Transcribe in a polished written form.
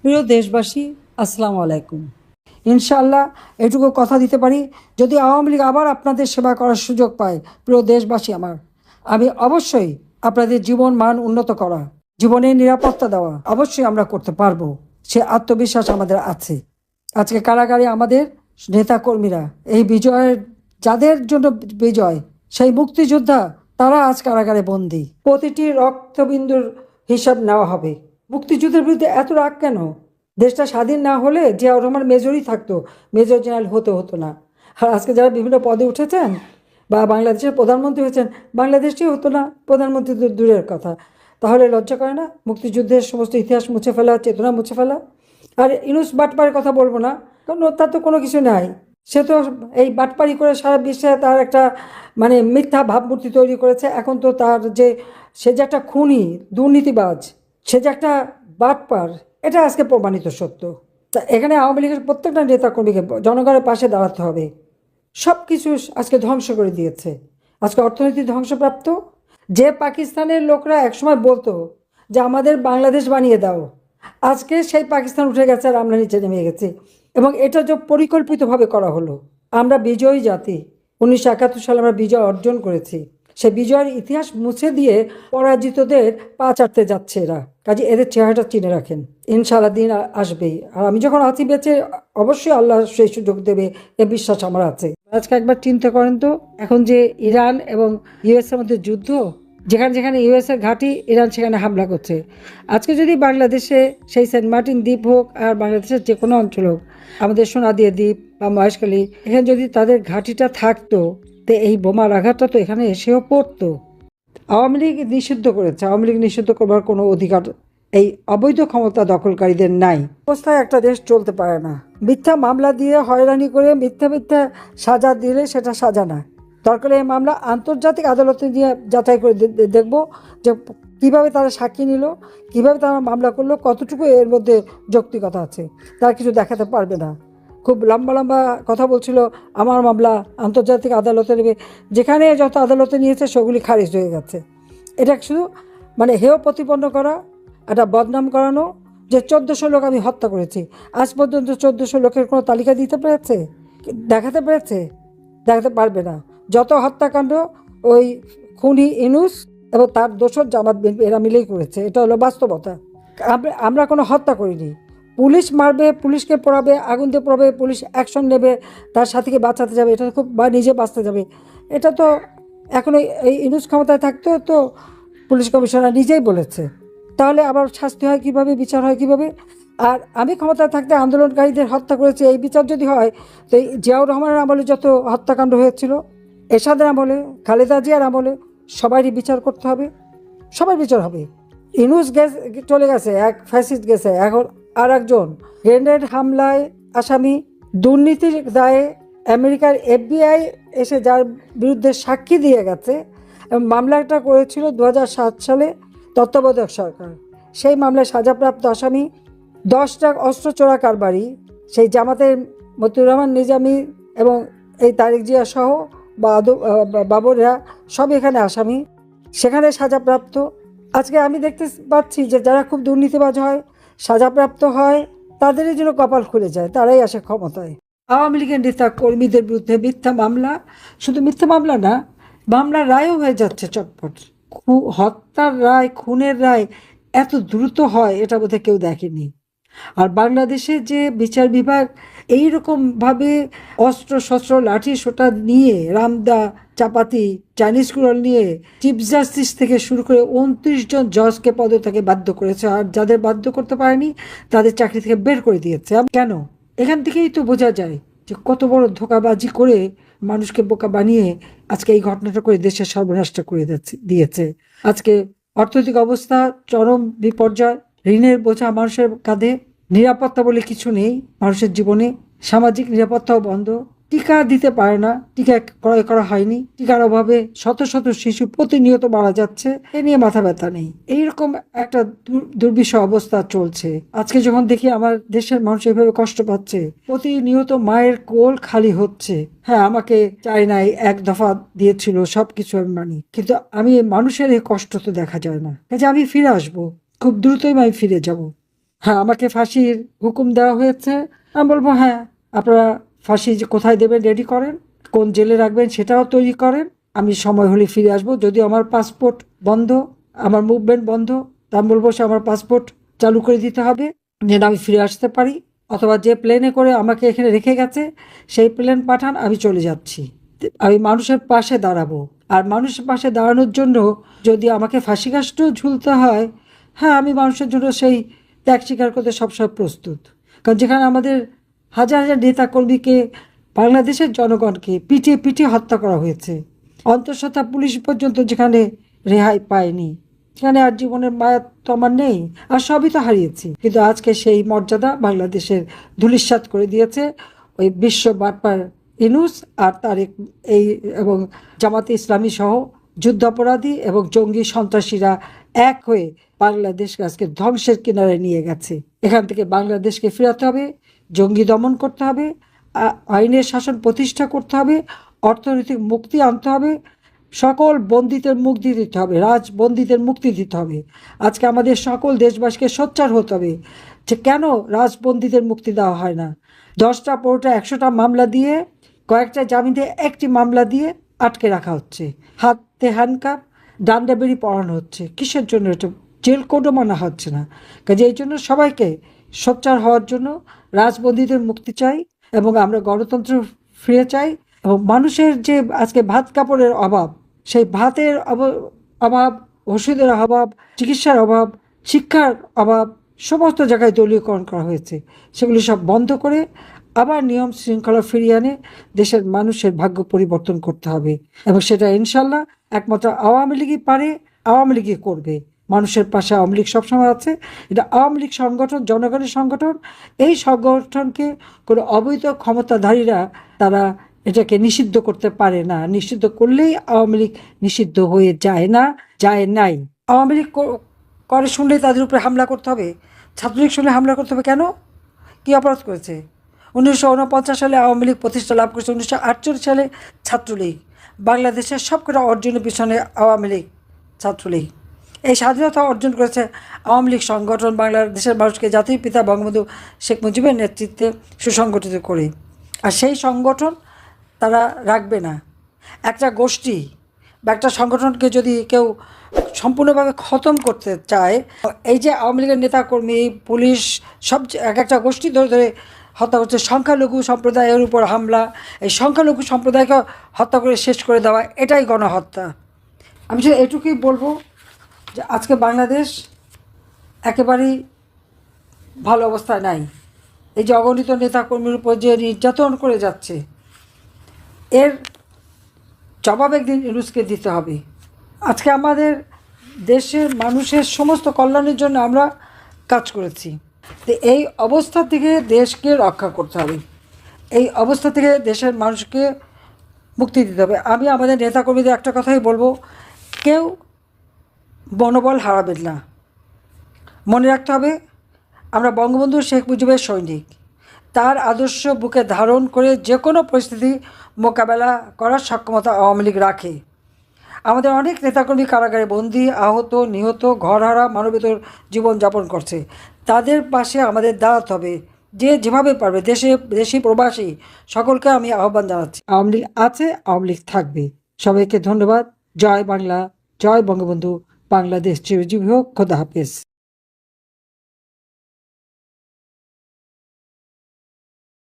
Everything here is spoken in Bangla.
প্রিয় দেশবাসী, আসসালামু আলাইকুম। ইনশাআল্লাহ এটুকু কথা দিতে পারি, যদি আওয়ামী লীগ আবার আপনাদের সেবা করার সুযোগ পায়, প্রিয় দেশবাসী আমার, আমি অবশ্যই আপনাদের জীবন মান উন্নত করা, জীবনের নিরাপত্তা দেওয়া অবশ্যই আমরা করতে পারবো। সে আত্মবিশ্বাস আমাদের আছে। আজকে কারাগারে আমাদের নেতাকর্মীরা এই বিজয়ের, যাদের জন্য বিজয়, সেই মুক্তিযোদ্ধা, তারা আজ কারাগারে বন্দী। প্রতিটি রক্তবিন্দুর হিসাব নেওয়া হবে। মুক্তিযুদ্ধের বিরুদ্ধে এত রাগ কেন? দেশটা স্বাধীন না হলে জিয়াউর রহমান মেজরই থাকতো, মেজর জেনারেল হতো না। আর আজকে যারা বিভিন্ন পদে উঠেছেন বা বাংলাদেশের প্রধানমন্ত্রী হয়েছেন, বাংলাদেশই হতো না, প্রধানমন্ত্রী তো দূরের কথা। তাহলে লজ্জা করে না মুক্তিযুদ্ধের সমস্ত ইতিহাস মুছে ফেলা, চেতনা মুছে ফেলা? আর ইনুস বাটপাড়ের কথা বলবো না, কারণ তার তো কোনো কিছু নাই। সে তো এই বাটপাড়ি করে সারা বিশ্বে তার একটা মিথ্যা ভাবমূর্তি তৈরি করেছে। এখন তো তার যে, সে যে একটা খুনি, দুর্নীতিবাজ, সে যে একটা বাটপার, এটা আজকে প্রমাণিত সত্য। তা এখানে আওয়ামী লীগের প্রত্যেকটা নেতাকর্মীকে জনগণের পাশে দাঁড়াতে হবে। সব কিছু আজকে ধ্বংস করে দিয়েছে। আজকে অর্থনীতি ধ্বংসপ্রাপ্ত। যে পাকিস্তানের লোকরা একসময় বলতো যে আমাদের বাংলাদেশ বানিয়ে দাও, আজকে সেই পাকিস্তান উঠে গেছে আর আমরা নিচে নেমে গেছি। এবং এটা যে পরিকল্পিতভাবে করা হলো। আমরা বিজয়ী জাতি, 1971 সালে আমরা বিজয় অর্জন করেছি। সে বিজয়ের ইতিহাস মুছে দিয়ে পরাজিতদের পা চাটতে যাচ্ছে এরা। কাজে এদের চেহারাটা চিনে রাখেন। ইনশাআল্লাহ দিন আসবেই। আর আমি যখন আছি বেঁচে, অবশ্যই আল্লাহ সেই সুযোগ দেবে, এ বিশ্বাস আমার আছে। আজকে একবার চিন্তা করেন তো, এখন যে ইরান এবং ইউএসের মধ্যে যুদ্ধ, যেখানে যেখানে ইউএসের ঘাঁটি, ইরান সেখানে হামলা করছে। আজকে যদি বাংলাদেশে সেই সেন্ট মার্টিন দ্বীপ হোক আর বাংলাদেশের যে কোনো অঞ্চল হোক, আমাদের সোনাদিয়া দ্বীপ বা মহেশখালী, এখানে যদি তাদের ঘাঁটিটা থাকতো, তো এই বোমার আঘাতটা তো এখানে এসেও পড়তো। আওয়ামী লীগ নিষিদ্ধ করেছে। আওয়ামী লীগ নিষিদ্ধ করবার কোনো অধিকার এই অবৈধ ক্ষমতা দখলকারীদের নাই। অবস্থায় একটা দেশ চলতে পারে না। মিথ্যা মামলা দিয়ে হয়রানি করে মিথ্যা মিথ্যা সাজা দিলে সেটা সাজা না। দরকার এই মামলা আন্তর্জাতিক আদালতে নিয়ে যাচাই করে দেখব যে কীভাবে তারা সাক্ষী নিল, কীভাবে তারা মামলা করলো, কতটুকু এর মধ্যে যৌক্তিকতা আছে। তারা কিছু দেখাতে পারবে না। খুব লম্বা লম্বা কথা বলছিল, আমার মামলা আন্তর্জাতিক আদালতে নেবে। যেখানে যত আদালতে নিয়েছে সেগুলি খারিজ হয়ে গেছে। এটা শুধু হেয় প্রতিপন্ন করা, একটা বদনাম করানো, যে 1400 লোক আমি হত্যা করেছি। আজ পর্যন্ত 1400 লোকের কোনো তালিকা দিতে পেরেছে? দেখাতে পেরেছে? দেখাতে পারবে না। যত হত্যাকাণ্ড ওই খুনি ইনুস এবং তার দোসর জামাত বিএনপি এরা মিলেই করেছে। এটা হলো বাস্তবতা। আমরা কোনো হত্যা করিনি। পুলিশ মারবে, পুলিশকে পড়াবে, আগুন দিয়ে পড়াবে, পুলিশ অ্যাকশন নেবে, তার সাথীকে বাঁচাতে যাবে, এটা খুব, বা নিজে বাঁচতে যাবে। এটা তো এখন এই ইনুস ক্ষমতায় থাকতো তো পুলিশ কমিশনার নিজেই বলেছে। তাহলে আবার শাস্তি হয় কীভাবে, বিচার হয় কীভাবে? আর আমি ক্ষমতায় থাকতে আন্দোলনকারীদের হত্যা করেছি, এই বিচার যদি হয়, তো এই জিয়াউর রহমানের আমলে যত হত্যাকাণ্ড হয়েছিল, এরশাদের আমলে, খালেদা জিয়ার আমলে, সবারই বিচার করতে হবে। সবার বিচার হবে। ইনুস চলে গেছে, এক ফ্যাসিস্ট গেছে, এখন আর একজন গ্রেনেড হামলায় আসামি, দুর্নীতির দায়ে আমেরিকার FBI এসে যার বিরুদ্ধে সাক্ষী দিয়ে গেছে, এবং মামলাটা করেছিল 2007 সালে তত্ত্বাবধায়ক সরকার। সেই মামলায় সাজাপ্রাপ্ত আসামি 10টা অস্ত্র চোরা কারবারি, সেই জামাতের মতিউর রহমান নিজামী এবং এই তারেক জিয়া সহ বাবররা সব এখানে আসামি, সেখানে সাজাপ্রাপ্ত। আজকে আমি দেখতে পাচ্ছি যে যারা খুব দুর্নীতিবাজ হয়, সাজাপ্রাপ্ত হয়, তাদেরই যেন কপাল খুলে যায়, তারাই আসে ক্ষমতায়। আওয়ামী লীগের নেতা কর্মীদের বিরুদ্ধে মিথ্যা মামলা, শুধু মিথ্যা মামলা না, মামলার রায়ও হয়ে যাচ্ছে চটপট। হত্যার রায়, খুনের রায় এত দ্রুত হয়, এটা বোধহয় কেউ দেখেনি। আর বাংলাদেশে যে বিচার বিভাগ এইরকমভাবে অস্ত্র শস্ত্র লাঠি সোটা নিয়ে, রামদা চাপাতি চাইনিজ কুড়াল নিয়ে চিফ জাস্টিস থেকে শুরু করে 29 জন জজকে পদত্যাগে বাধ্য করেছে। আর যাদের বাধ্য করতে পারেনি তাদের চাকরি থেকে বের করে দিয়েছে। কেন? এখান থেকেই তো বোঝা যায় যে কত বড় ধোঁকাবাজি করে মানুষকে বোকা বানিয়ে আজকে এই ঘটনাটা করে দেশের সর্বনাশটা করে দিয়েছে। আজকে অর্থনৈতিক অবস্থা চরম বিপর্যয়, ঋণের বোঝা মানুষের কাঁধে, নিরাপত্তা বলে কিছু নেই মানুষের জীবনে, সামাজিক নিরাপত্তাও বন্ধ, টিকা দিতে পারে না, টিকা ক্রয় করা হয়নি, টিকার অভাবে শত শত শিশু প্রতিনিয়ত মারা যাচ্ছে, এ নিয়ে মাথা ব্যথা নেই। এইরকম একটা দুর্বিষহ অবস্থা চলছে। আজকে যখন দেখি আমার দেশের মানুষ এভাবে কষ্ট পাচ্ছে, প্রতিনিয়ত মায়ের কোল খালি হচ্ছে। হ্যাঁ, আমাকে চাই নাই, এক দফা দিয়েছিল, সবকিছু আমি মানি, কিন্তু আমি মানুষের এই কষ্ট তো দেখা যায় না। কাজে আমি ফিরে আসবো, খুব দ্রুতই আমি ফিরে যাব। হ্যাঁ, আমাকে ফাঁসির হুকুম দেওয়া হয়েছে। আমি বলবো হ্যাঁ, আপনারা ফাঁসি যে কোথায় দেবেন রেডি করেন, কোন জেলে রাখবেন সেটাও তৈরি করেন। আমি সময় হলে ফিরে আসবো। যদিও আমার পাসপোর্ট বন্ধ, আমার মুভমেন্ট বন্ধ, তা আমি বলবো সে আমার পাসপোর্ট চালু করে দিতে হবে যেন আমি ফিরে আসতে পারি, অথবা যে প্লেনে করে আমাকে এখানে রেখে গেছে সেই প্লেন পাঠান, আমি চলে যাচ্ছি। আমি মানুষের পাশে দাঁড়াবো। আর মানুষের পাশে দাঁড়ানোর জন্য যদি আমাকে ফাঁসি কাষ্ঠেও ঝুলতে হয়, হ্যাঁ, আমি মানুষের জন্য সেই ত্যাগ স্বীকার করতে সবসময় প্রস্তুত। কারণ যেখানে আমাদের হাজার হাজার নেতাকর্মীকে, বাংলাদেশের জনগণকে পিটিয়ে পিটিয়ে হত্যা করা হয়েছে, অন্তঃসত্ত্বা পুলিশ পর্যন্ত যেখানে রেহাই পায়নি, সেখানে আর জীবনের মায়া তো আমার নেই, আর সবই তো হারিয়েছি। কিন্তু আজকে সেই মর্যাদা বাংলাদেশের ধূলিসাৎ করে দিয়েছে ওই বিশ্ব বাটপার ইনুস আর তারেক, এই এবং জামাতে ইসলামী সহ যুদ্ধাপরাধী এবং জঙ্গি সন্ত্রাসীরা এক হয়ে বাংলাদেশকে আজকে ধ্বংসের কিনারে নিয়ে গেছে। এখান থেকে বাংলাদেশকে ফেরাতে হবে, জঙ্গি দমন করতে হবে, আইনের শাসন প্রতিষ্ঠা করতে হবে, অর্থনৈতিক মুক্তি আনতে হবে, সকল বন্দীদের মুক্তি দিতে হবে, রাজবন্দীদের মুক্তি দিতে হবে। আজকে আমাদের সকল দেশবাসীকে সোচ্চার হতে হবে যে কেন রাজবন্দীদের মুক্তি দেওয়া হয় না। 10টা 15টা 100টা মামলা দিয়ে, কয়েকটা জামিন দিয়ে, একটি মামলা দিয়ে আটকে রাখা হচ্ছে, হাতে হ্যান্ডকাপ, ডান্ডা বেড়ি পড়ানো হচ্ছে। কিসের জন্য? এটা জেল কোডও মানা হচ্ছে না। কাজে এই জন্য সবাইকে সোচ্চার হওয়ার জন্য, রাজবন্দীদের মুক্তি চাই এবং আমরা গণতন্ত্র ফিরে চাই। এবং মানুষের যে আজকে ভাত কাপড়ের অভাব, সেই ভাতের অভাব, ওষুধের অভাব, চিকিৎসার অভাব, শিক্ষার অভাব, সমস্ত জায়গায় দলীয়করণ করা হয়েছে। সেগুলি সব বন্ধ করে আবার নিয়ম শৃঙ্খলা ফিরিয়ে আনে দেশের মানুষের ভাগ্য পরিবর্তন করতে হবে। এবং সেটা ইনশাল্লাহ একমাত্র আওয়ামী লীগই পারে, আওয়ামী লীগই করবে। মানুষের পাশে আওয়ামী লীগ সবসময় আছে। এটা আওয়ামী লীগ সংগঠন, জনগণের সংগঠন। এই সংগঠনকে কোনো অবৈধ ক্ষমতাধারীরা তারা এটাকে নিষিদ্ধ করতে পারে না। নিষিদ্ধ করলেই আওয়ামী লীগ নিষিদ্ধ হয়ে যায় না, যায় নাই। আওয়ামী লীগ করে শুনলেই তাদের উপরে হামলা করতে হবে, ছাত্রলীগ শুনলে হামলা করতে হবে কেন? কী অপরাধ করেছে? 1949 সালে আওয়ামী লীগ প্রতিষ্ঠা লাভ করেছে, 1948 সালে ছাত্রলীগ। বাংলাদেশের সবকটা অর্জনের পিছনে আওয়ামী লীগ, ছাত্রলীগ। এই স্বাধীনতা অর্জন করেছে আওয়ামী লীগ সংগঠন, বাংলাদেশের মানুষকে জাতির পিতা বঙ্গবন্ধু শেখ মুজিবের নেতৃত্বে সুসংগঠিত করে। আর সেই সংগঠন তারা রাখবে না। একটা গোষ্ঠী বা একটা সংগঠনকে যদি কেউ সম্পূর্ণভাবে খতম করতে চায়, এই যে আওয়ামী লীগের নেতাকর্মী, পুলিশ, সব এক একটা গোষ্ঠী ধরে ধরে হত্যা করছে, সংখ্যালঘু সম্প্রদায়ের উপর হামলা, এই সংখ্যালঘু সম্প্রদায়কে হত্যা করে শেষ করে দেওয়া, এটাই গণহত্যা। আমি শুধু এটুকুই বলবো যে আজকে বাংলাদেশ একেবারেই ভালো অবস্থায় নাই। এই যে অগণিত নেতাকর্মীর উপর যে নির্যাতন করে যাচ্ছে, এর জবাব একদিন ইউনূসকে দিতে হবে। আজকে আমাদের দেশের মানুষের সমস্ত কল্যাণের জন্য আমরা কাজ করেছি। তো এই অবস্থা থেকে দেশকে রক্ষা করতে হবে, এই অবস্থা থেকে দেশের মানুষকে মুক্তি দিতে হবে। আমি আমাদের নেতাকর্মীদের একটা কথাই বলবো, কেউ মনোবল হারাবেন না। মনে রাখতে হবে আমরা বঙ্গবন্ধু শেখ মুজিবের সৈনিক। তার আদর্শ বুকে ধারণ করে যে কোনো পরিস্থিতি মোকাবেলা করার সক্ষমতা আওয়ামী লীগ রাখে। আমাদের অনেক নেতাকর্মী কারাগারে বন্দী, আহত, নিহত, ঘরহারা, মানবেতর জীবনযাপন করছে। তাদের পাশে আমাদের দাঁড়াতে হবে, যে যেভাবে পারবে। দেশি প্রবাসী সকলকে আমি আহ্বান জানাচ্ছি, আওয়ামী লীগ আছে, আওয়ামী লীগ থাকবে। সবাইকে ধন্যবাদ। জয় বাংলা, জয় বঙ্গবন্ধু, বাংলাদেশ চিরজীবী হোক। খোদা হাফেজ।